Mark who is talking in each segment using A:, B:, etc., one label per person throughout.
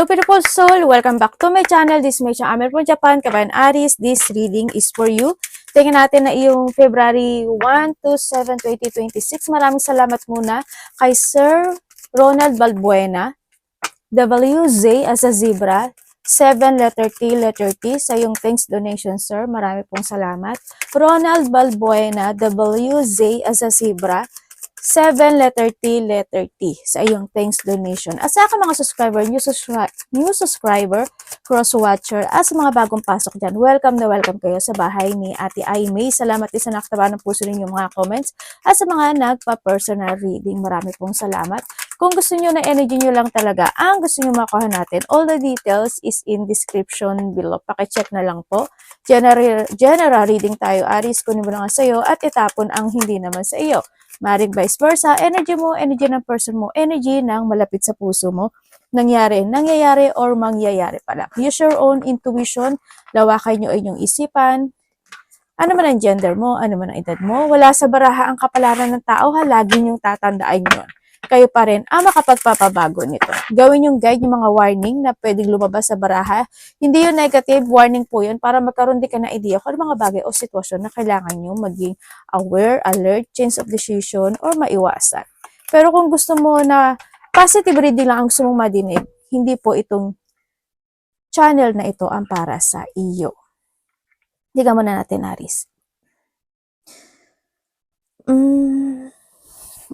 A: Hello beautiful soul! Welcome back to my channel. This is Meisha Amer from Japan, Kabayan Aris. This reading is for you. Tingnan natin na yung February 1 to 7, 2026. Maraming salamat muna kay Sir Ronald Balbuena, WZ as a zebra, 7 letter T sa yung thanks donation, sir. Marami pong salamat. Ronald Balbuena, WZ as a zebra, 7 letter T sa iyong thanks donation. At sa aking mga subscriber, new subscriber, cross-watcher, at sa mga bagong pasok dyan, welcome na welcome kayo sa bahay ni Ate Aimee. Salamat din sa nakataba ng puso ninyong mga comments. At sa mga nagpa-personal reading, marami pong salamat. Kung gusto nyo na energy nyo lang talaga, ang gusto nyo makuha natin, all the details is in description below. Pakicheck na lang po. General reading tayo. Aris, kunin mo lang sa iyo at itapon ang hindi naman sa iyo. Maring vice versa, energy mo, energy ng person mo, energy ng malapit sa puso mo, nangyayari or mangyayari pala. Use your own intuition, lawakan nyo inyong isipan, ano man ang gender mo, ano man ang edad mo, wala sa baraha ang kapalaran ng tao, lagi nyong tatandaan yun. Kayo pa rin ang makapagpapabago nito. Gawin yung guide, yung mga warning na pwedeng lumabas sa baraha. Hindi yung negative, warning po yun para magkaroon din ka ng idea kung ano mga bagay o sitwasyon na kailangan nyo maging aware, alert, change of decision, or maiwasan. Pero kung gusto mo na positive reading lang ang gusto mong madinig, hindi po itong channel na ito ang para sa iyo. Diga muna natin, Aris.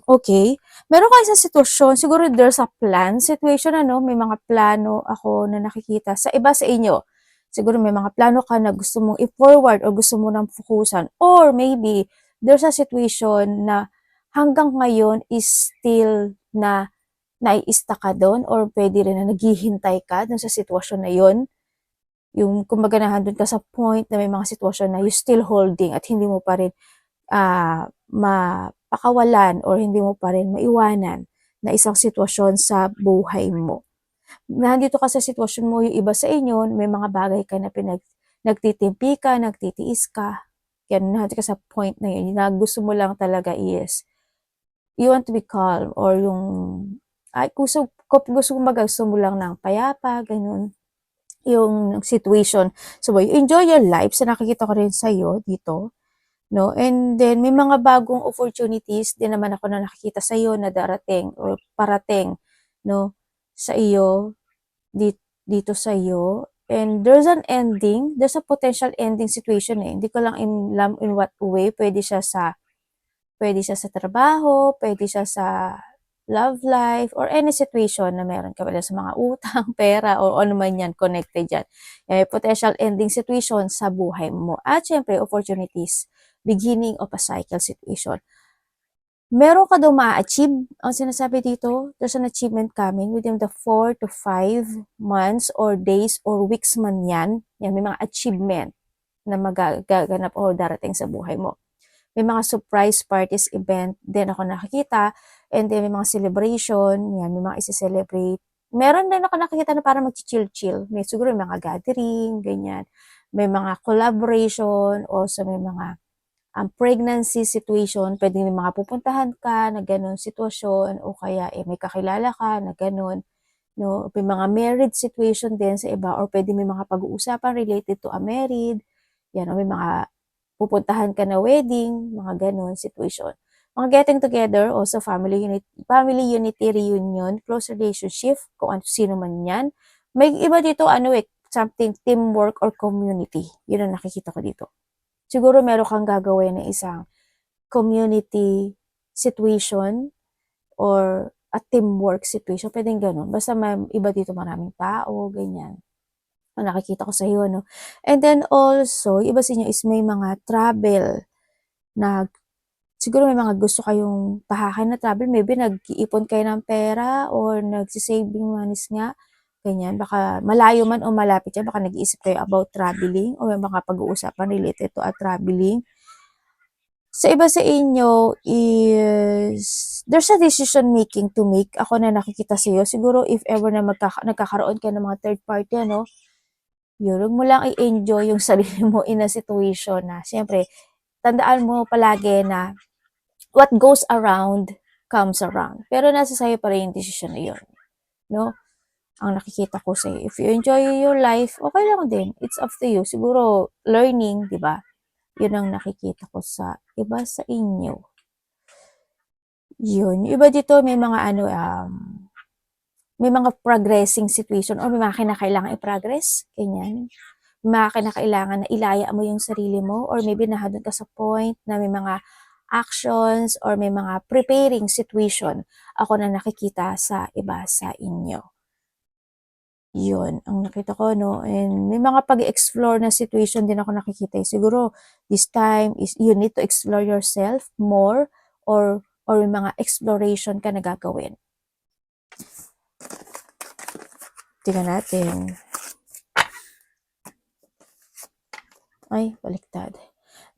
A: Okay. Meron kayo sa sitwasyon, siguro there's a plan situation, may mga plano ako na nakikita sa iba sa inyo. Siguro may mga plano ka na gusto mong i-forward o gusto mo nang fokusan. Or maybe there's a situation na hanggang ngayon is still na naiista ka doon or pwede rin na naghihintay ka doon sa sitwasyon na yon. Yung kumbaga nandun ka sa point na may mga sitwasyon na you still holding at hindi mo pa rin mapakawalan or hindi mo pa rin maiwanan na isang sitwasyon sa buhay mo. Nandito ka sa sitwasyon mo, yung iba sa inyo, may mga bagay ka na nagtitimpi ka, nagtitiis ka. Yan, nandito ka sa point na yun, na gusto mo lang talaga is, you want to be calm or yung, gusto mo lang ng payapa, ganun yung situation. So, you enjoy your life. So, nakikita ko rin sa'yo dito. No? And then, may mga bagong opportunities din naman ako na nakikita sa iyo na darating or parating, no? Sa iyo, dito sa iyo. And there's an ending, there's a potential ending situation eh. Hindi ko lang in what way. Pwede siya sa trabaho, pwede siya sa love life, or any situation na meron ka pala sa mga utang, pera, o ano man yan, connected yan. Potential ending situation sa buhay mo. At syempre, opportunities, beginning of a cycle situation. Meron ka daw ma-achieve. Ang sinasabi dito, there's an achievement coming within the 4 to 5 months or days or weeks man yan. Yan, may mga achievement na magaganap o darating sa buhay mo. May mga surprise parties, event din ako nakikita. And then may mga celebration, yan, may mga isi-celebrate. Meron din ako nakikita na parang mag-chill-chill. May siguro may mga gathering, ganyan. May mga collaboration, also may mga pregnancy situation, pwede may mga pupuntahan ka na ganun sitwasyon, o kaya may kakilala ka na ganun. No? May mga married situation din sa iba, or pwede may mga pag-uusapan related to a married. Yan, o may mga pupuntahan ka na wedding, mga ganun situation. Mga getting together, also family unity reunion, close relationship, kung sino man yan. May iba dito, something teamwork or community. Yun ang nakikita ko dito. Siguro meron kang gagawin na isang community situation or a teamwork situation. Pwedeng ganun. Basta may iba dito, maraming tao, ganyan. Nakikita ko sa iyo, no? And then also, iba sa inyo is may mga travel na siguro may mga gusto kayong tahakin na travel. Maybe nag-iipon kayo ng pera or nagsisaving monies nga. Ganyan. Baka malayo man o malapit yan. Baka nag-iisip kayo about traveling o may mga pag-uusapan related to a traveling. Sa iba sa inyo is there's a decision making to make. Ako na nakikita sa iyo. Siguro if ever na nagkakaroon ka ng mga third party, yun, mo lang i-enjoy yung sarili mo in a situation na, siyempre, tandaan mo palagi na what goes around comes around. Pero nasa sa'yo pa rin yung decision na yun. No? ang nakikita ko sa'yo. If you enjoy your life, okay lang din. It's up to you. Siguro, learning, di ba? Yun ang nakikita ko sa iba sa inyo. Yun. Yung iba dito, may mga may mga progressing situation or may mga kinakailangan i-progress. Ganyan. May mga kinakailangan na ilaya mo yung sarili mo or maybe nahadon ka sa point na may mga actions or may mga preparing situation ako na nakikita sa iba sa inyo. Yun, ang nakita ko, no? And may mga pag-explore na situation din ako nakikita. Siguro, this time is you need to explore yourself more or may mga exploration ka na gagawin. Tingnan natin. Ay, baliktad.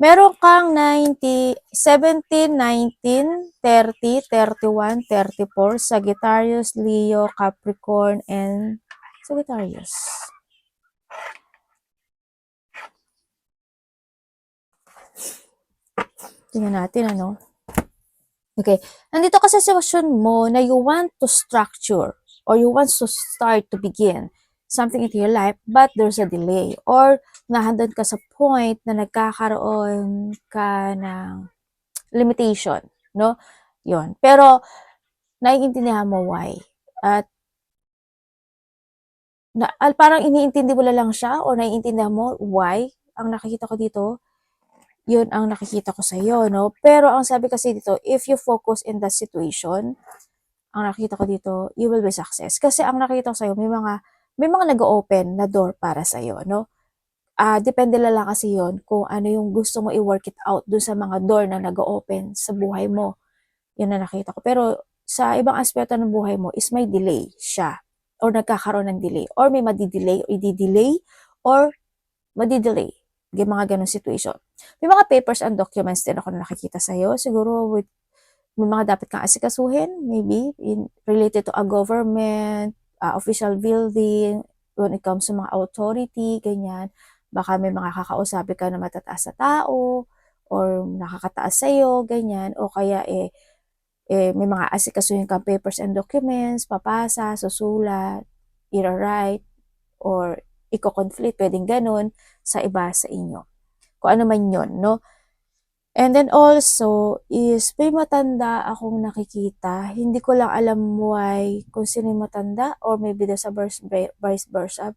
A: Meron kang 17, 19, 30, 31, 34, Sagittarius, Leo, Capricorn, and Sagittarius. Tingnan natin, ano? Okay. Nandito ka sa sitwasyon mo na you want to structure or you want to start to begin something into your life, but there's a delay. Or nahandon ka sa point na nagkakaroon ka ng limitation, no? Yon. Pero, naiintindihan mo why. At parang iniintindi mo lang siya o naiintindihan mo why ang nakikita ko dito. Yun ang nakikita ko sa iyo, no? Pero ang sabi kasi dito, if you focus in that situation, ang nakikita ko dito, you will be success. Kasi ang nakikita ko sa iyo, may mga nag-open na door para sa iyo, no? Depende lang kasi yon kung ano yung gusto mo i-work it out dun sa mga door na nag-open sa buhay mo. Yun na nakita ko. Pero sa ibang aspeto ng buhay mo is may delay siya or nagkakaroon ng delay or may madidelay o i-delay or madidelay. Yung mga ganong situation. May mga papers and documents din ako na nakikita sa'yo. Siguro may mga dapat kang asikasuhin, maybe, related to a government, official building, when it comes to mga authority, ganyan. Baka may mga kakausapin ka na matataas sa tao, or nakakataas sa'yo, ganyan. O kaya, may mga asikasuhin kang papers and documents, papasa, susulat, i-write, or iko-conflict, pwedeng ganun, sa iba sa inyo. Kung ano man yun, no? And then also, is may matanda akong nakikita. Hindi ko lang alam why, kung sino yung matanda, or maybe there's a vice versa.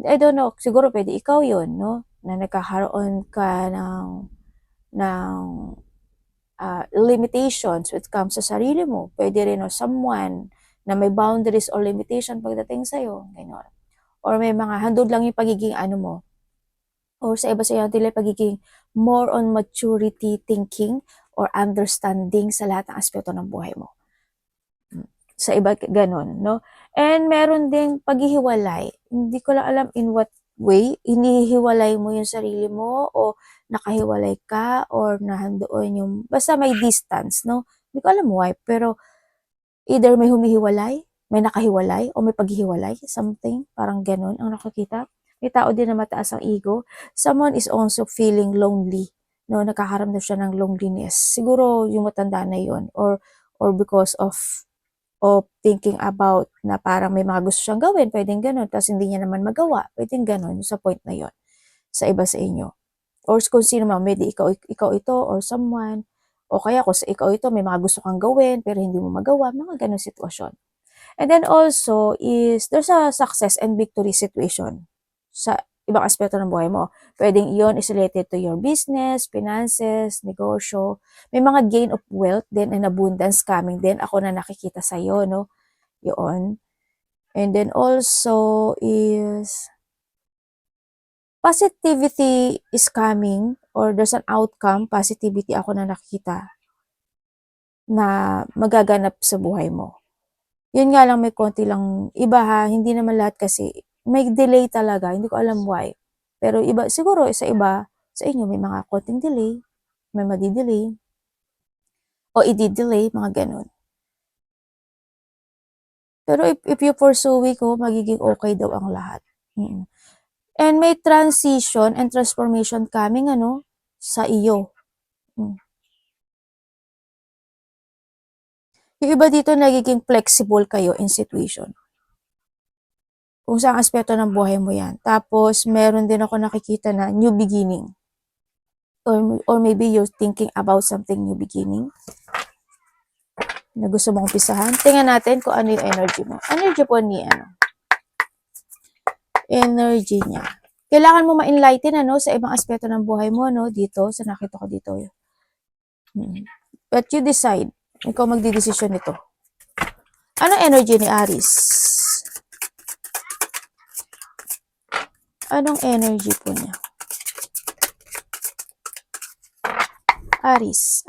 A: I don't know, siguro pwede ikaw yun, no? Na nagkakaroon ka ng limitations when it comes sa sarili mo. Pwede rin o someone na may boundaries or limitation pagdating sa'yo. Ganyan. Or may mga handog lang yung pagiging ano mo. Or sa iba sa iyo nila pagiging more on maturity thinking or understanding sa lahat ng aspeto ng buhay mo. Sa iba ganun, no? And meron ding paghihiwalay. Hindi ko lang alam in what way, inihiwalay mo yung sarili mo o nakahiwalay ka or nahandoon yung, basta may distance, no? Hindi ko alam why, pero either may humihiwalay, may nakahiwalay, o may paghihiwalay, something, parang ganun ang nakakita. May tao din na mataas ang ego. Someone is also feeling lonely, no? Nakakaramdam siya ng loneliness. Siguro yung matanda na yun, or because of thinking about na parang may mga gusto siyang gawin, pwedeng ganun, tapos hindi niya naman magawa, pwedeng ganun, sa point na yun, sa iba sa inyo. Or kung sino man, maybe ikaw ito, or someone, o kaya kung sa ikaw ito, may mga gusto kang gawin, pero hindi mo magawa, mga ganun sitwasyon. And then also is, there's a success and victory situation sa ibang aspeto ng buhay mo. Pwedeng iyon is related to your business, finances, negosyo. May mga gain of wealth din and abundance coming din. Ako na nakikita sa iyo, no? Yun. And then also is positivity is coming or there's an outcome, positivity ako na nakikita na magaganap sa buhay mo. Yun nga lang may konti lang iba ha, hindi naman lahat kasi may delay talaga, hindi ko alam why. Pero iba siguro sa iba, sa inyo may mga konting delay, may madi-delay o i-delay, mga ganun. Pero if you pursue ko, magiging okay daw ang lahat. And may transition and transformation coming ano sa iyo. Yung iba dito nagiging flexible kayo in situation. Kung saang aspeto ng buhay mo yan. Tapos, meron din ako nakikita na new beginning. Or maybe you're thinking about something new beginning na gusto mong umpisahan. Tingnan natin kung ano yung energy mo. Energy po ni energy niya. Kailangan mo ma-enlighten sa ibang aspeto ng buhay mo, dito, sa nakita ko dito. But you decide. Ikaw magdidesisyon nito. Ano energy ni Aries? Anong energy po niya? Aries.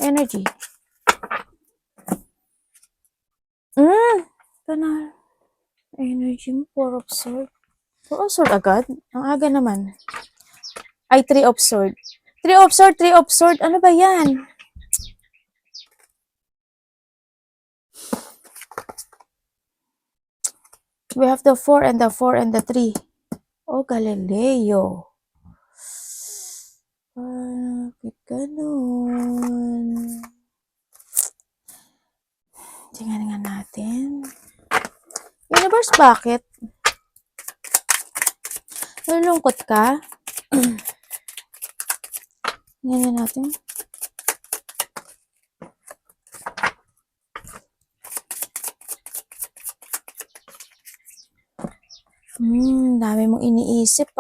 A: Energy. Kanal. Energy mo, 4 of Swords. 4 of Swords agad? Ang aga naman. Ay, 3 of Swords. 3 of Swords, 3 of Swords. Ano ba yan? We have the 4 and the 4 and the 3. Oh, Galileo. Bakit ganun? Tingnan nga natin. Universe, bakit? Nalulungkot ka? Tingnan natin. Dami mong iniisip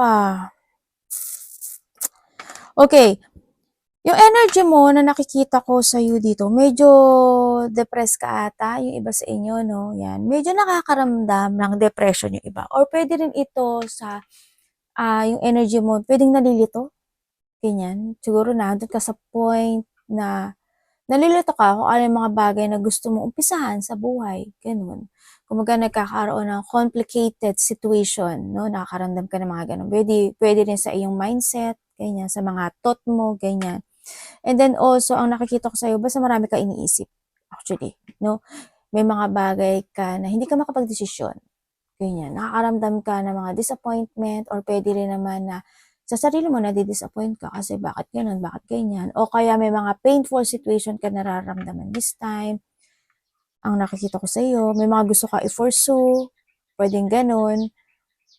A: Okay. Yung energy mo na nakikita ko sa iyo dito, medyo depressed ka ata, yung iba sa inyo, no? Yan. Medyo nakakaramdam ng depression yung iba. Or pwede rin ito sa, yung energy mo, pwedeng nalilito. Ganyan. Siguro nandun ka sa point na nalilito ka kung ano yung mga bagay na gusto mong umpisahan sa buhay. Ganun. Kumaga nagkakaroon ng complicated situation, no? Nakakaramdam ka ng mga ganun. Pwede rin sa iyong mindset, ganyan, sa mga thought mo, ganyan. And then also, ang nakikita ko sa'yo, basta marami ka iniisip, actually, no? May mga bagay ka na hindi ka makapag-desisyon. Ganyan. Nakakaramdam ka ng mga disappointment or pwede rin naman na sa sarili mo nadi-disappoint ka kasi bakit ganun, bakit ganyan. O kaya may mga painful situation ka nararamdaman this time. Ang nakikita ko sa iyo, may mga gusto ka i-pursue, pwedeng ganun,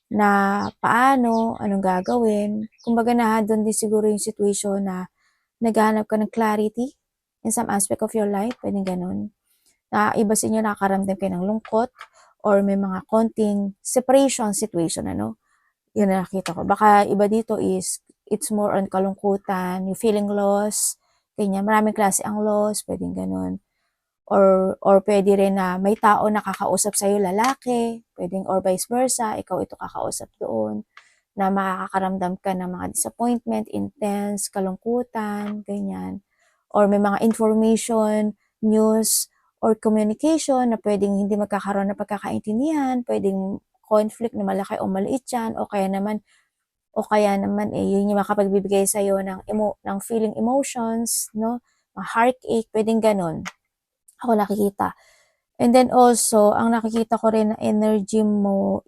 A: na paano, anong gagawin. Kumbaga doon din siguro yung situation na naghahanap ka ng clarity in some aspect of your life, pwedeng ganun. Na iba sa inyo nakakaramdam kayo ng lungkot or may mga konting separation situation, Yun na nakita ko. Baka iba dito is, it's more on kalungkutan, you feeling lost, ganyan. Maraming klase ang loss, pwedeng ganun. Or pwede rin na may tao na kakausap sa'yo, lalaki, pwedeng or vice versa, ikaw ito kakausap doon, na makakaramdam ka ng mga disappointment, intense, kalungkutan, ganyan. Or may mga information, news, or communication na pwedeng hindi magkakaroon ng pagkakaintindihan, pwedeng conflict na malaki o maliit yan, o kaya naman yun yung makapagbibigay sa'yo ng feeling emotions, no? Heartache, pwedeng ganun. Ako nakikita. And then also, ang nakikita ko rin na energy mo,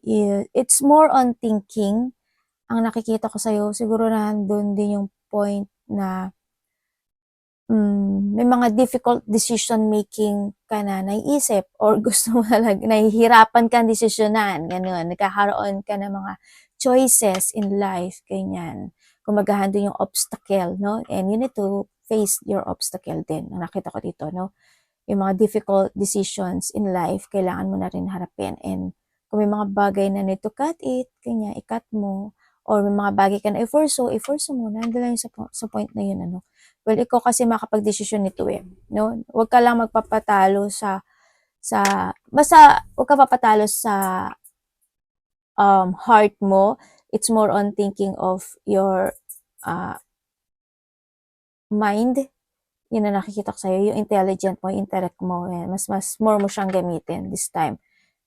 A: it's more on thinking. Ang nakikita ko sa'yo, siguro nandun din yung point na may mga difficult decision making ka na naiisip or gusto mo talaga, nahihirapan kang desisyonan, ganun. Nagkakaroon ka ng mga choices in life, ganyan. Kumbaga, doon yung obstacle, no? And you need to face your obstacle din. Ang nakita ko dito, no? Yung mga difficult decisions in life, kailangan mo na rin harapin. And kung may mga bagay na need to cut it, kanya, i-cut mo. Or may mga bagay ka na i-forso mo. Nandun lang sa point na yun, Well, ikaw kasi makapag-desisyon nito no? Huwag ka lang magpapatalo basta huwag ka papatalo sa heart mo. It's more on thinking of your mind. Yun na nakikita ko sa'yo, yung intelligent mo, yung intellect mo, mas more mo siyang gamitin this time,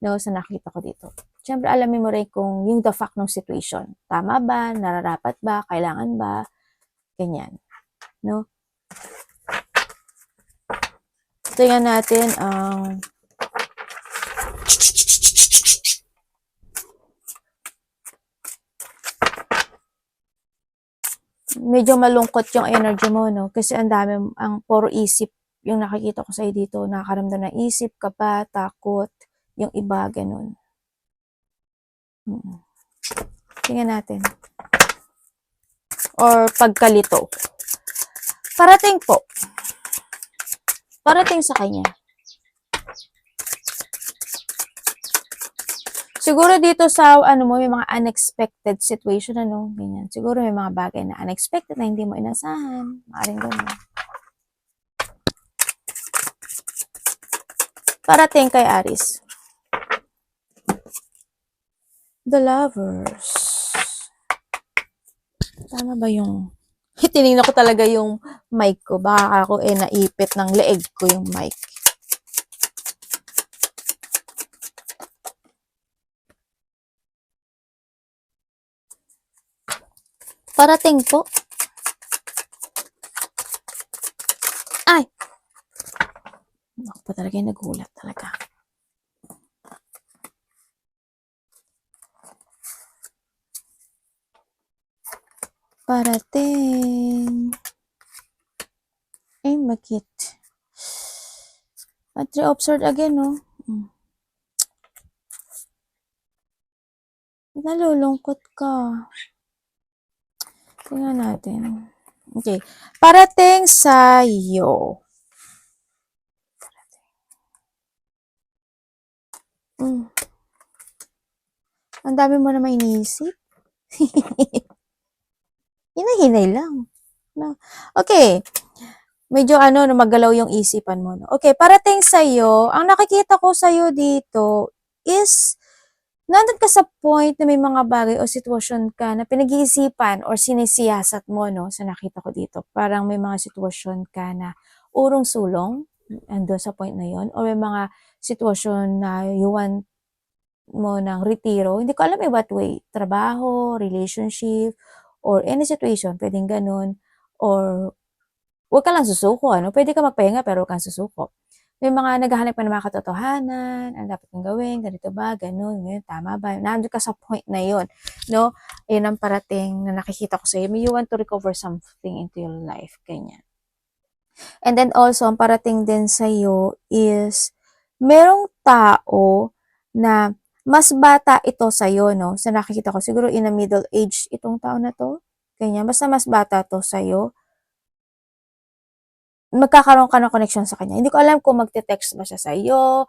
A: no, sa nakikita ko dito. Siyempre, alamin mo rin kung yung the fact ng situation. Tama ba? Nararapat ba? Kailangan ba? Ganyan, no? Tingnan natin ang medyo malungkot yung energy mo, no? Kasi ang dami, ang puro isip yung nakikita ko sa'yo dito, nakakaramdam ng isip ka ba, takot, yung iba, ganun. Tingnan natin. Or pagkalito. Parating po. Parating sa kanya. Siguro dito sa, may mga unexpected situation, ganyan. Siguro may mga bagay na unexpected na hindi mo inasahan. Maaring ganun. Parating kay Aries. The Lovers. Tama ba yung... Tinignan ko talaga yung mic ko. Baka ako naipit ng leeg ko yung mic. Parating po. Ay! Ako pa talaga yung nagulat talaga. Parating. Ay, bakit? At re-observe again, no? Nalulungkot ka. Tingnan natin. Okay. Parating sa'yo. Ang dami mo naman iniisip. Hinahinay lang. No. Okay. Medyo magalaw yung isipan mo. No? Okay, parating sa'yo, ang nakikita ko sa'yo dito is, nandun ka sa point na may mga bagay o sitwasyon ka na pinag-iisipan or sinisiyasat mo, no, sa nakita ko dito. Parang may mga sitwasyon ka na urong-sulong, andun sa point na yon, or may mga sitwasyon na you want mo ng retiro. Hindi ko alam what way. Trabaho, relationship, or any situation, pwedeng ganun. Or, huwag ka lang susuko, Pwede ka magpahinga pero huwag kang susuko. May mga naghahanap pa ng mga katotohanan, ang dapat kong gawin, ganito ba, ganun, tama ba? Nandun ka sa point na yun, no? Yun ang parating na nakikita ko sa'yo. You want to recover something into your life, ganyan. And then also, ang parating din sa'yo is, merong tao na mas bata ito sa'yo, no? Sa nakikita ko, siguro in a middle age itong tao na to. Ganyan, basta mas bata to sa'yo. Magkakaroon ka ng connection sa kanya. Hindi ko alam kung magte-text ba siya sa'yo,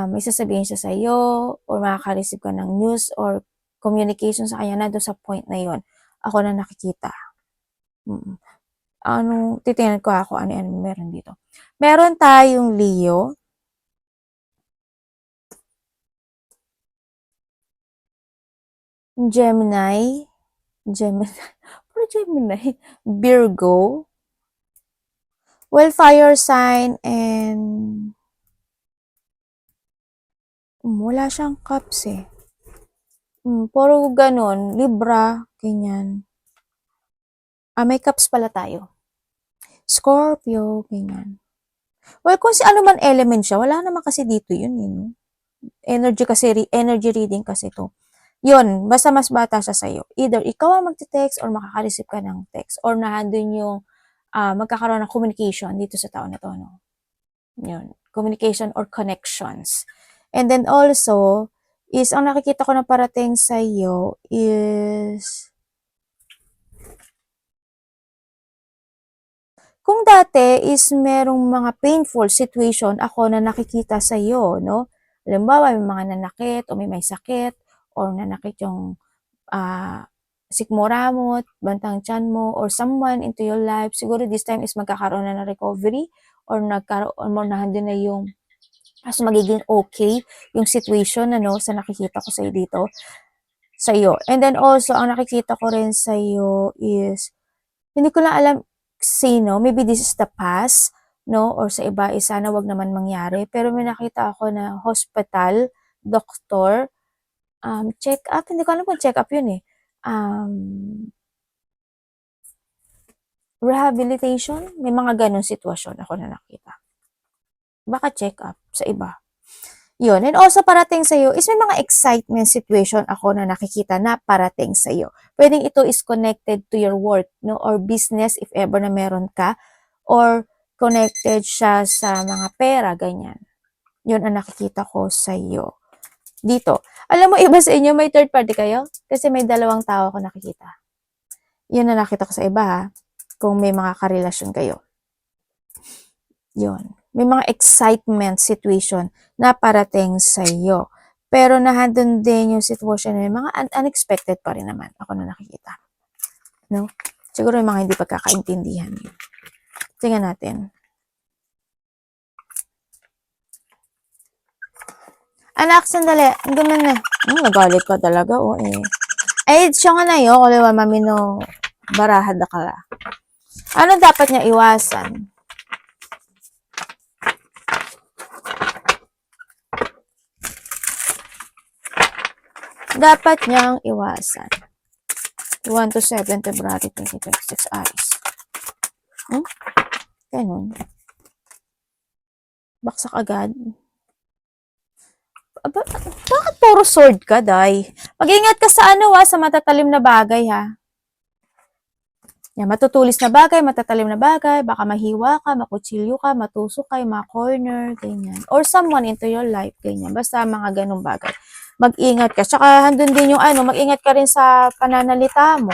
A: may sasabihin siya sa'yo, or makaka-receive ka ng news or communication sa kanya, nandun sa point na yon. Ako na nakikita. Titingnan ko ako ano meron dito. Meron tayong Leo. Gemini. Virgo. Well, fire sign and wala siyang cups eh. Puro ganun. Libra, ganyan. May cups pala tayo. Scorpio, ganyan. Well, kung si ano man element siya, wala naman kasi dito yun, energy reading kasi to. Yun, basta mas bata siya sa'yo. Either ikaw ang magte-text or makaka-receive ka ng text or nandun yung magkakaroon ng communication dito sa tao na to, no? Yun, communication or connections. And then also, is ang nakikita ko na parating sa'yo is kung dati is merong mga painful situation ako na nakikita sa'yo, no? Halimbawa, may mga nanakit o may sakit or nanakit yung sikmoramot, bantang tiyan mo, or someone into your life, siguro this time is magkakaroon na ng recovery or nandun na yung mas magiging okay yung situation sa nakikita ko sa'yo dito sa'yo. And then also, ang nakikita ko rin sa'yo is, hindi ko lang alam sino, maybe this is the past, no? Or sa iba, sana wag naman mangyari. Pero may nakita ako na hospital, doctor, check up, hindi ko alam kung check up yun eh. Rehabilitation, may mga ganong sitwasyon ako na nakita. Baka check up sa iba. Yun. And also parating sa'yo is may mga excitement situation ako na nakikita na parating sa'yo. Pwedeng ito is connected to your work, no? Or business if ever na meron ka. Or connected siya sa mga pera, ganyan. Yun ang nakikita ko sa iyo. Dito. Alam mo, iba sa inyo, may third party kayo? Kasi may dalawang tao ako nakikita. Yun ang nakita ko sa iba, ha? Kung may mga karelasyon kayo. Yun. May mga excitement situation na parating sa iyo. Pero nahandun din yung sitwasyon na may mga unexpected pa rin naman. Ako na nakikita. No? Siguro yung mga hindi pagkakaintindihan. Tingnan natin. Anak, sandali. Ang gaman na. Nagalit ka talaga, o eh. Ay, siya nga na yun. Kaliwa, mami no, barahad na kala. Ano dapat niya iwasan? Dapat niyang iwasan. 1 to 7 February 2026 Aries. Ganun. Baksak agad. Bakit puro sword ka, Day? Mag-ingat ka sa sa matatalim na bagay, ha? Yan, matutulis na bagay, matatalim na bagay, baka mahiwa ka, makutsilyo ka, matusok ka, ma-corner, ganyan. Or someone into your life, ganyan. Basta mga ganung bagay. Mag-ingat ka. Tsaka handun din yung mag-ingat ka rin sa pananalita mo.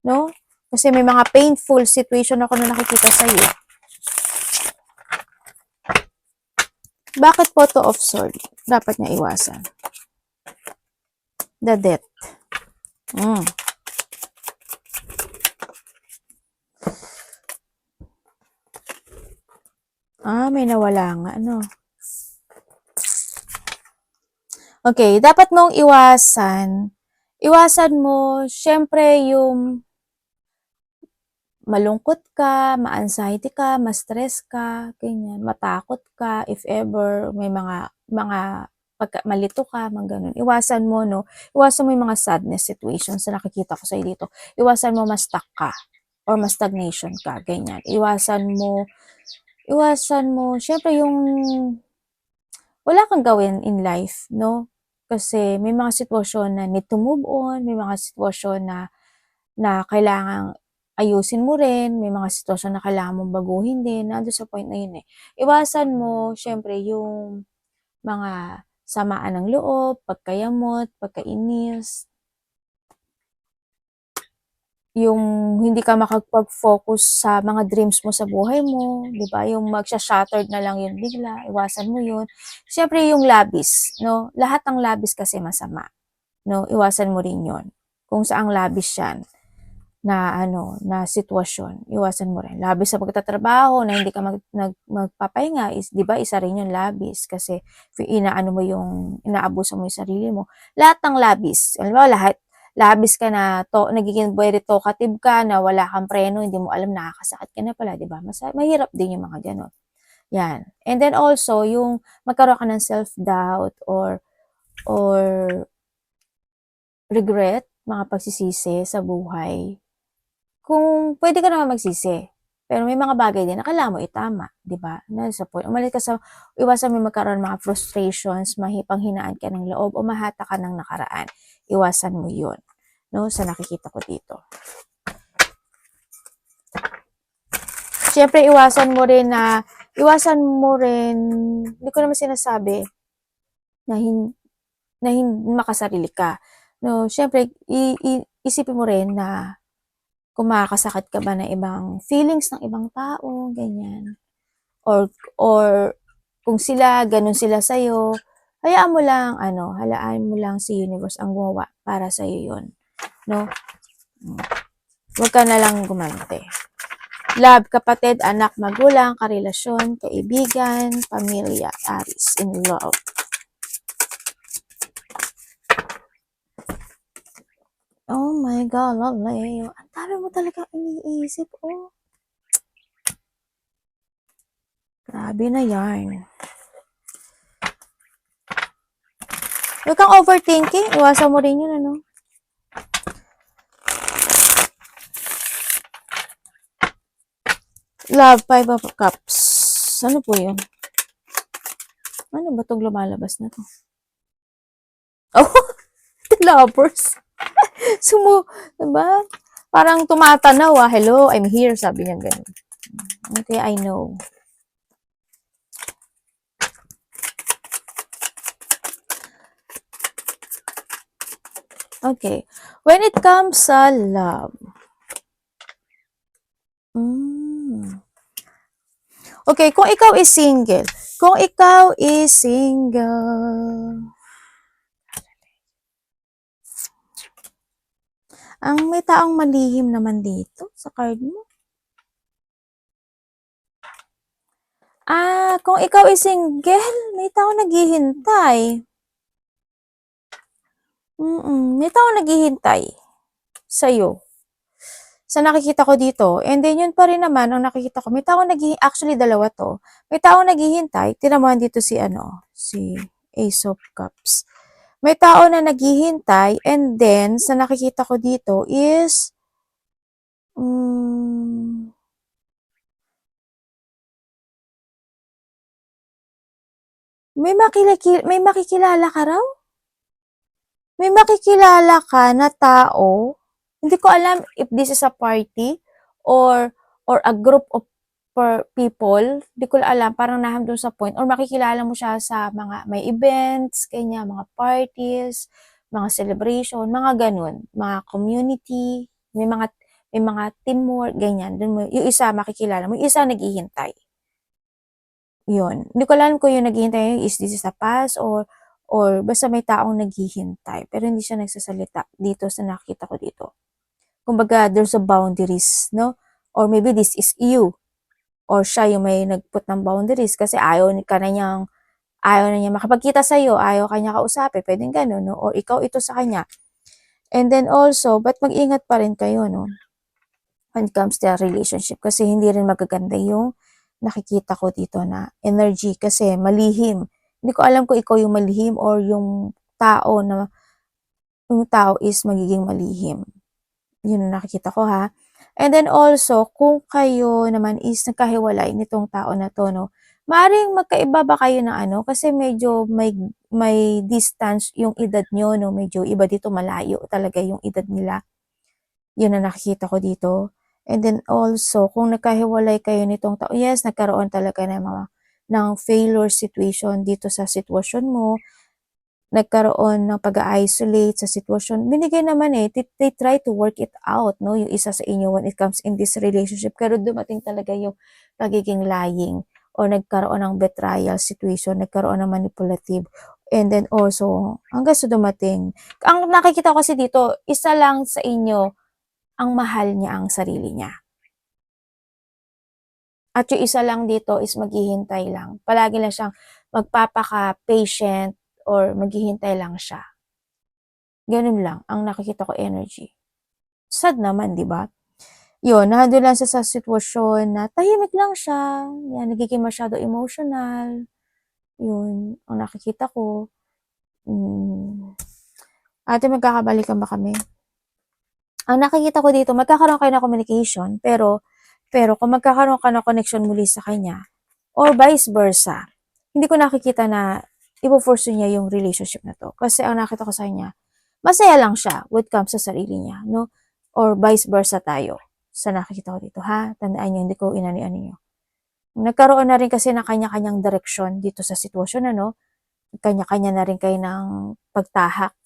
A: No? Kasi may mga painful situation ako na nakikita sa iyo. Bakit po to of sword? Dapat niya iwasan. The death. May nawala nga. Okay, dapat mong iwasan. Iwasan mo, syempre, yung malungkot ka, ma-anxiety ka, ma-stress ka, ganyan, matakot ka, if ever may mga malito ka, mga ganun. Iwasan mo, no? Iwasan mo yung mga sadness situations na nakikita ko sa'yo dito. Iwasan mo ma-stuck ka or ma-stagnation ka, ganyan. Iwasan mo, syempre yung wala kang gawin in life, no? Kasi may mga sitwasyon na need to move on, may mga sitwasyon na kailangang ayusin mo rin, may mga sitwasyon na kailangan mong baguhin din, nandun sa point na yun eh. Iwasan mo, syempre, yung mga samaan ng loob, pagkayamot, pagkainis, yung hindi ka makapag-focus sa mga dreams mo sa buhay mo, di ba? Yung magsha-shattered na lang yun bigla, iwasan mo yun. Syempre, yung labis, no? Lahat ng labis kasi masama, no? Iwasan mo rin yun. Kung saang labis yan na na sitwasyon, iwasan mo rin. Labis sa pagtatrabaho na hindi ka magpapahinga, is 'di ba? Isa rin 'yung labis kasi inaano mo 'yung inaabuso mo 'yung sarili mo. Lahat ng labis, alam mo lahat labis ka na nagiging very talkative ka na wala kang preno, hindi mo alam nakakasakit ka na pala, 'di ba? Mahirap din 'yung mga gano'n. Yan. And then also, 'yung magkaroon ka ng self-doubt or regret, mga pagsisisi sa buhay. Kung pwede ka naman magsisi, pero may mga bagay din na kailangan mo itama, 'di ba? Nasa point. Iwasan mo magkaroon ng mga frustrations, panghinaan ka ng loob o mahata ka ng nakaraan. Iwasan mo 'yun, no? Sa nakikita ko dito. Siyempre, iwasan mo rin, hindi ko naman sinasabi na makasarili ka. No, siyempre, isipin mo rin na kung makakasakit ka ba ng ibang feelings ng ibang tao, ganyan. Or kung ganun sila sa'yo, hayaan mo lang si universe ang gumawa para sa'yo yun. No? Huwag ka na lang gumante. Love, kapatid, anak, magulang, karelasyon, kaibigan, pamilya, Aries, in love. Oh my God, Leo. Ang dami mo talaga iniisip, oh. Grabe na yarn. Huwag kang overthinking. Iwasan mo rin yun, Love, 5 of Cups. Ano po yun? Ano ba itong lumalabas na to? Oh, the lovers. Diba? Parang tumatanaw, hello, I'm here, sabi niya ganun. Okay, I know. Okay. When it comes sa love. Okay, kung ikaw is single. Kung ikaw is single. Ang may taong malihim naman dito sa card mo. Kung ikaw is single, may taong naghihintay. May taong naghihintay sa'yo. Sa nakikita ko dito. And then, yun pa rin naman, ang nakikita ko, may taong actually, dalawa to. May taong naghihintay. Tinamaan dito si Ace of Cups. May tao na naghihintay. And then, sa nakikita ko dito is, may makikilala ka raw? May makikilala ka na tao. Hindi ko alam if this is a party or a group of people. Hindi ko alam, parang nahamdun sa point. Or makikilala mo siya sa mga may events, kanya, mga parties, mga celebration, mga ganun, mga community, may mga teamwork, ganyan. Dun mo, yung isa makikilala mo, yung isa naghihintay. Yun. Hindi ko alam kung yung naghihintay is this is a past or basta may taong naghihintay pero hindi siya nagsasalita dito sa nakita ko dito. Kumbaga, there's a boundaries, no? Or maybe this is you. Or siya yung may nagput ng boundaries kasi ayaw na niya makapagkita sa'yo, ayaw kanya kausapin, pwedeng gano'n, no? Or ikaw ito sa kanya. And then also, but mag-ingat pa rin kayo, no? When it comes to a relationship kasi hindi rin magaganda yung nakikita ko dito na energy kasi malihim. Hindi ko alam kung ikaw yung malihim or yung tao is magiging malihim. Yun ang nakikita ko ha. And then also, kung kayo naman is nagkahiwalay nitong tao na to, no, maaaring magkaiba ba kayo na kasi medyo may distance yung edad nyo, no, medyo iba dito, malayo talaga yung edad nila. Yun ang nakikita ko dito. And then also, kung nagkahiwalay kayo nitong tao, yes, nagkaroon talaga ng failure situation dito sa sitwasyon mo, nagkaroon ng pag-isolate sa sitwasyon. Binigay naman they try to work it out, no, yung isa sa inyo when it comes in this relationship. Pero dumating talaga yung pagiging lying or nagkaroon ng betrayal situation, nagkaroon ng manipulative. And then also, hanggang sa dumating. Ang nakikita ko kasi dito, isa lang sa inyo ang mahal niya ang sarili niya. At yung isa lang dito is maghihintay lang. Palagi lang siyang magpapaka-patient or maghihintay lang siya. Ganun lang ang nakikita ko energy. Sad naman, di ba? Yun, nandun lang siya sa sitwasyon na tahimik lang siya. Yan, nagiging masyado emotional. Yun, ang nakikita ko. Ate, magkakabalikan ba kami? Ang nakikita ko dito, magkakaroon kayo ng communication, pero kung magkakaroon ka ng connection muli sa kanya, or vice versa, hindi ko nakikita na ipo-force niya yung relationship na to. Kasi ang nakita ko sa kanya, masaya lang siya when it comes sa sarili niya, no? Or vice versa tayo. Sa nakikita ko dito, ha? Tandaan niyo, hindi ko inani-ano niyo. Nagkaroon na rin kasi ng kanya-kanyang direksyon dito sa sitwasyon, ano? Kanya-kanya na rin kayo ng pagtahak.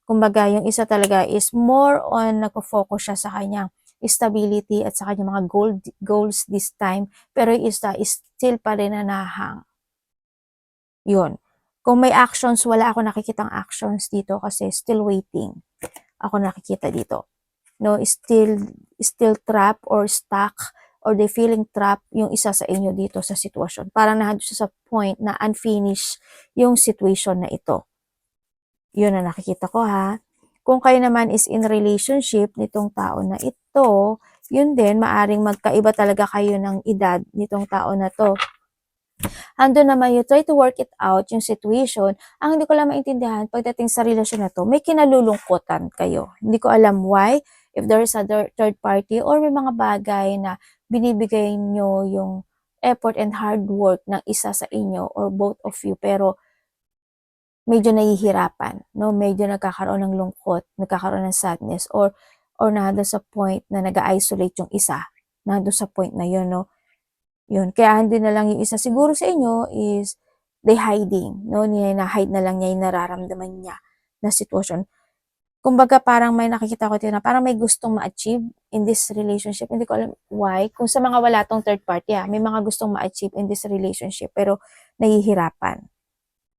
A: Kumbaga, yung isa talaga is more on nagpo-focus siya sa kanyang stability at sa kanyang mga goals this time. Pero yung isa is still pa rin nanahang. Yun. Kung may actions, wala ako nakikitang actions dito kasi still waiting. Ako nakikita dito. No, still trap or stuck or they feeling trap yung isa sa inyo dito sa sitwasyon. Parang nandun siya sa point na unfinished yung situation na ito. Yun ang nakikita ko ha. Kung kayo naman is in relationship nitong tao na ito, yun din, maaring magkaiba talaga kayo ng edad nitong tao na to. Andun naman, you try to work it out, yung situation. Ang hindi ko lang maintindihan, pagdating sa relasyon na to, may kinalulungkutan kayo. Hindi ko alam why, if there is a third party, or may mga bagay na binibigay nyo yung effort and hard work ng isa sa inyo, or both of you, pero medyo nahihirapan, no? Medyo nagkakaroon ng lungkot, nagkakaroon ng sadness, or nandun sa point na nag-isolate yung isa. nandun sa point na yun, no? Yun, kaya andun na lang yung isa siguro sa inyo is they hiding, no? Na-hide na lang niya yung nararamdaman niya na sitwasyon. Kumbaga parang may nakikita ko dito na parang may gustong ma-achieve in this relationship. Hindi ko alam why. Kung sa mga wala tong third party, may mga gustong ma-achieve in this relationship pero nahihirapan,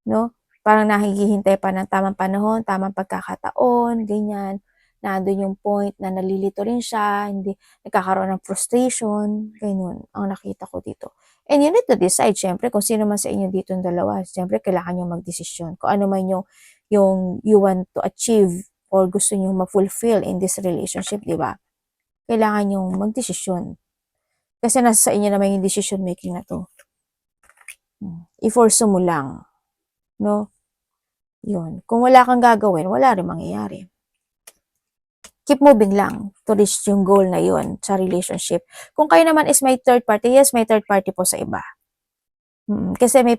A: no? Parang naghihintay pa ng tamang panahon, tamang pagkakataon, ganyan. Nandun yung point na nalilito rin siya, hindi nagkakaroon ng frustration, ganun ang nakita ko dito. And you need to decide, syempre, kung sino man sa inyo dito yung dalawa. Syempre, kailangan nyo magdesisyon. Kung ano man yung you want to achieve or gusto nyo ma-fulfill in this relationship, di ba? Kailangan nyo magdesisyon. Kasi nasa sa inyo naman yung decision making na to. I-force mo lang. No? Yun. Kung wala kang gagawin, wala rin mangyayari. Keep moving lang to reach yung goal na yun sa relationship. Kung kayo naman is may third party, yes, may third party po sa iba. Kasi may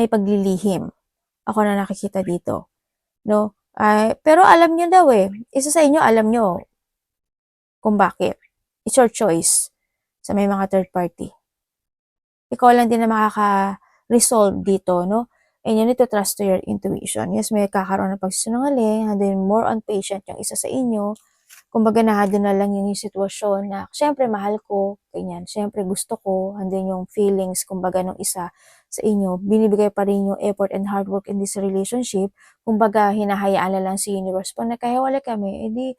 A: paglilihim. Ako na nakikita dito. No? Pero alam nyo daw isa sa inyo alam nyo kung bakit. It's your choice sa may mga third party. Ikaw lang din na makaka-resolve dito, no? And you need to trust to your intuition. Yes, may kakaroon ng pagsisinungaling, and then more on patient yung isa sa inyo. Kumbaga nahado na lang yung sitwasyon na, syempre mahal ko, ganyan, syempre gusto ko, and then yung feelings, kumbaga nung isa sa inyo, binibigay pa rin yung effort and hard work in this relationship, kumbaga hinahayaan na lang si universe. Pag nagkahiwalay kami, edi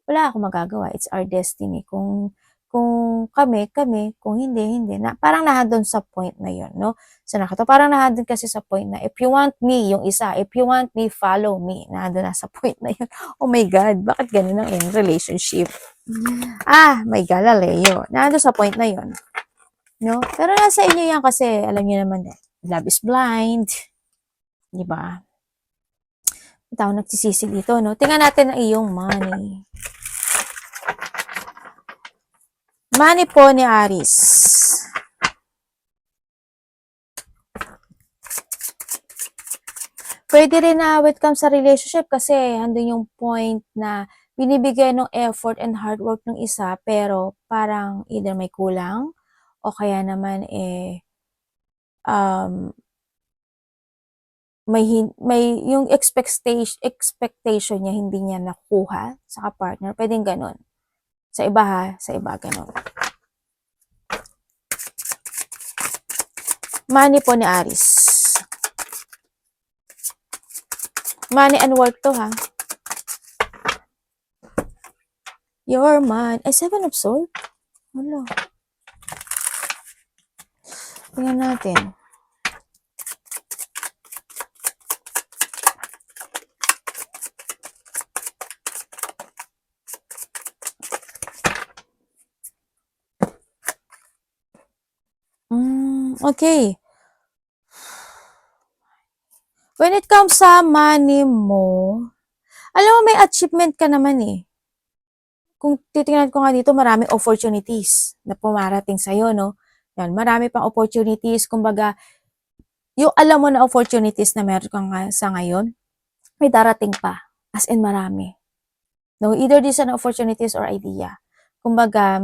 A: wala akong magagawa. It's our destiny. Kung kami, kung hindi. Na, parang nahadon sa point na yun, no? So, parang nahadon kasi sa point na, if you want me, yung isa, if you want me, follow me. Nahadon na sa point na yun. Oh my God, bakit ganun ang in relationship? My Galileo. Nahadon sa point na yun. No? Pero nasa inyo yan kasi, alam niyo naman, love is blind. Di ba? Tao nagsisisi dito, no? Tingnan natin ang iyong money. Money po ni Aries. Pwede rin na when it comes sa relationship kasi handun yung point na binibigay ng effort and hard work ng isa pero parang either may kulang o kaya naman may yung expectation niya hindi niya nakuha sa partner. Pwedeng ganun. Sa iba ganun. Money po ni Aries. Money and work to ha. Your mind. Seven of Swords. Wala. Tingnan natin. Okay. When it comes sa money mo, alam mo may achievement ka naman Kung titingnan ko nga dito, maraming opportunities na pumarating sa'yo, no? Yan, marami pang opportunities. Kumbaga, yung alam mo na opportunities na meron ka nga sa ngayon, may darating pa. As in marami. No? Either these are opportunities or idea. Kumbaga,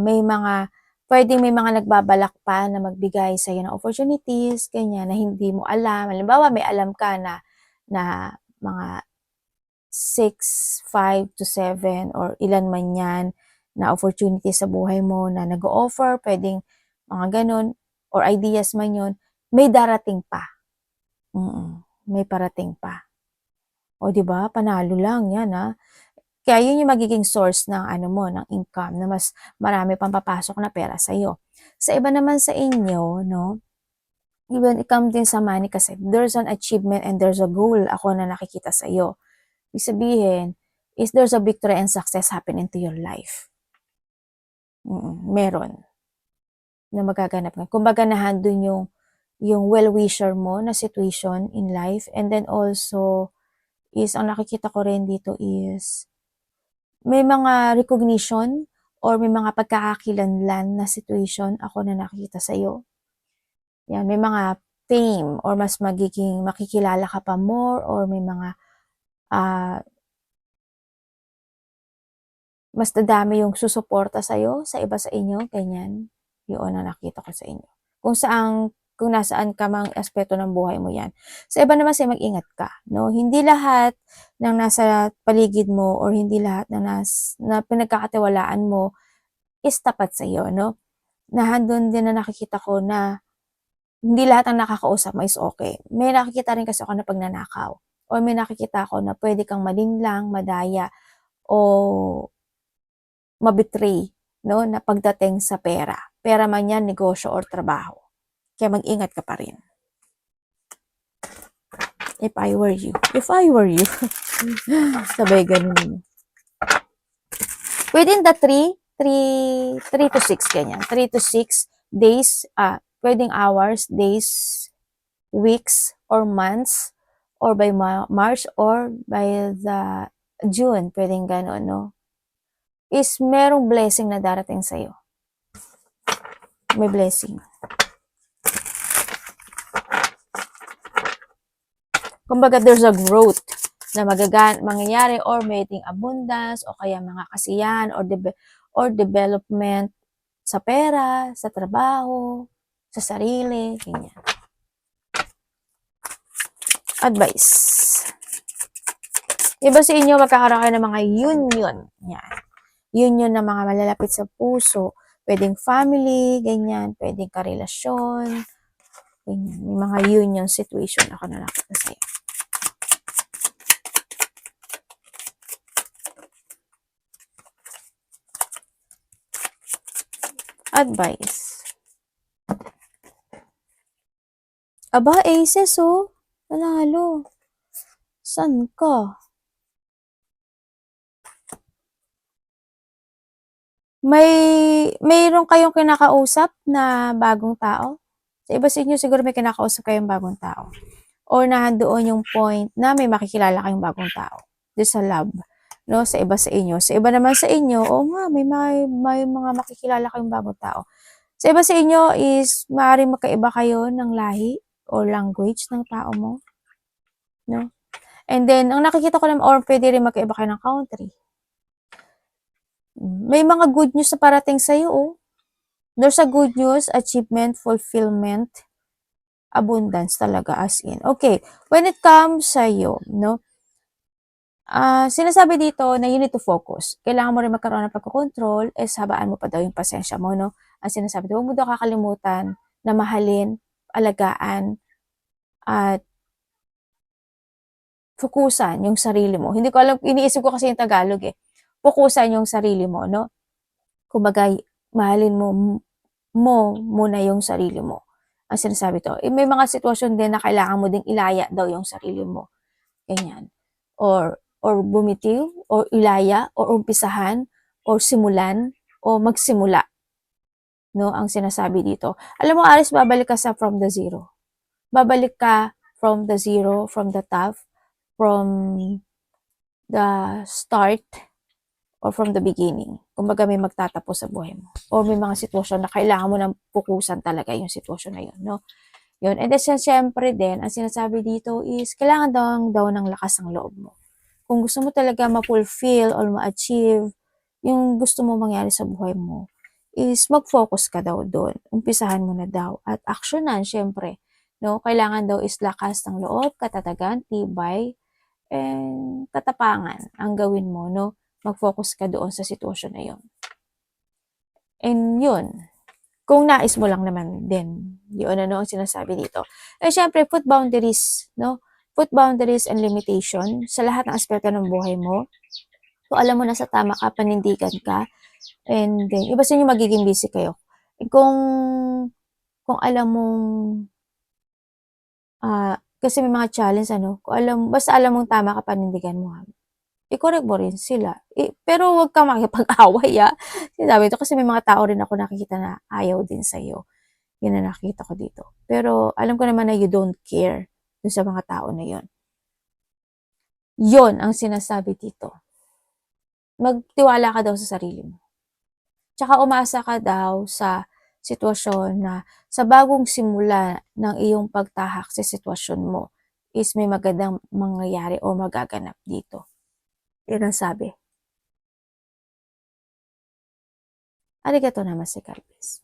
A: pwedeng may mga nagbabalak pa na magbigay sa'yo ng opportunities, ganyan, na hindi mo alam. Halimbawa, may alam ka na mga 6, 5 to 7 or ilan man yan na opportunity sa buhay mo na nag-o-offer, pwedeng mga ganun, or ideas man yun, may darating pa. May parating pa. O diba, panalo lang yan Kaya yun yung magiging source ng ng income na mas marami pang papasok na pera sa'yo. Sa iba naman sa inyo, no, even come din sa money kasi there's an achievement and there's a goal ako na nakikita sa'yo. Ibig sabihin, is there's a victory and success happening to your life. Meron. Na magaganap nga. Kumbaga nahandun yung well-wisher mo na situation in life. And then also, ang nakikita ko rin dito is, may mga recognition or may mga pagkakakilanlan na situation ako na nakikita sa'yo. Yan, may mga fame or mas makikilala ka pa more or may mga mas dadami yung susuporta sa'yo, sa iba sa inyo, ganyan. Yun ang nakita ko sa inyo. Kung nasaan ka mang aspeto ng buhay mo yan. Sa iba naman say mag-ingat ka, no? Hindi lahat ng nasa paligid mo or hindi lahat na pinagkakatiwalaan mo is tapat sa iyo, no? Nandun din na nakikita ko na hindi lahat ng nakakausap mo is okay. May nakikita rin kasi ako na pagnanakaw. Or may nakikita ako na pwede kang malinlang, madaya, o mabetray, no, na pagdating sa pera. Pera man yan, negosyo or trabaho. Kaya mag-ingat ka pa rin. If I were you. Sabay ganun. Within the 3 to 6, ganyan. 3 to 6 days, pwedeng hours, days, weeks, or months, or by March, or by the June, pwedeng gano'n, no? Is merong blessing na darating sa'yo. May blessing. Kumbaga, there's a growth na mangyayari or mating abundance o kaya mga kasiyahan or development sa pera, sa trabaho, sa sarili, ganyan. Advice. Iba sa inyo, magkakaroon kayo ng mga union. Yan. Union ng mga malalapit sa puso. Pwedeng family, ganyan. Pwedeng karelasyon. Ganyan. May mga union situation ako na nakita sa'yo. Advice. Aba, aces, oh. Nanalo. San ka? Mayroon kayong kinakausap na bagong tao? Sa iba sa inyo, siguro may kinakausap kayong bagong tao. Or nandoon yung point na may makikilala kayong bagong tao. Doon sa love. No? Sa iba sa inyo. Sa iba naman sa inyo, nga, may mga makikilala kayong bagong tao. Sa iba sa inyo is, maaaring magkaiba kayo ng lahi or language ng tao mo. No? And then, ang nakikita ko naman, or pwede rin magkaiba kayo ng country. May mga good news na parating sa'yo, oh. There's a good news, achievement, fulfillment, abundance talaga, as in. Okay, when it comes sa'yo, no, sinasabi dito na you need to focus. Kailangan mo rin magkaroon ng pagkocontrol, habaan mo pa daw yung pasensya mo, no? Ang sinasabi dito, huwag mo daw kakalimutan na mahalin, alagaan, at fokusan yung sarili mo. Hindi ko alam, iniisip ko kasi yung Tagalog eh. Fokusan yung sarili mo, no? Kumbaga, mahalin mo muna yung sarili mo. Ang sinasabi to, may mga sitwasyon din na kailangan mo ding ilaya daw yung sarili mo. Ganyan. Or bumitiw, or ilaya, or umpisahan, or simulan, o magsimula. No, ang sinasabi dito. Alam mo, Aris, babalik ka sa from the zero. Babalik ka from the zero, from the top, from the start, or from the beginning. Kumbaga may magtatapos sa buhay mo. O may mga sitwasyon na kailangan mo nang pukusan talaga yung sitwasyon na yun, no? Yun. And then, syempre din, ang sinasabi dito is, kailangan daw ng lakas ng loob mo. Kung gusto mo talaga ma-fulfill or ma-achieve yung gusto mo mangyari sa buhay mo, is mag-focus ka daw doon. Umpisahan mo na daw. At actionan, syempre. No? Kailangan daw is lakas ng loob, katatagan, tibay, and katapangan ang gawin mo, no? Mag-focus ka doon sa sitwasyon na yun. And yun, kung nais mo lang naman din, yun ano ang sinasabi dito. And syempre, put boundaries, no? Put boundaries and limitation sa lahat ng aspeto ng buhay mo. Kung alam mo na sa tama ka, panindigan ka, and then, iba sa inyo magiging busy kayo. Kung alam mong, kasi may mga challenge, basta alam mong tama ka, panindigan mo, i-correct mo rin sila. Pero huwag kang makipag-away, Sinabi ito kasi may mga tao rin ako nakikita na ayaw din sa'yo. Yun ang nakikita ko dito. Pero alam ko naman na you don't care dun sa mga tao na yun. Yun ang sinasabi dito. Magtiwala ka daw sa sarili mo. Tsaka umasa ka daw sa sitwasyon na sa bagong simula ng iyong pagtahak sa sitwasyon mo is may magandang mangyayari o magaganap dito. Yun ang sabi. Arigatou namaste, God bless.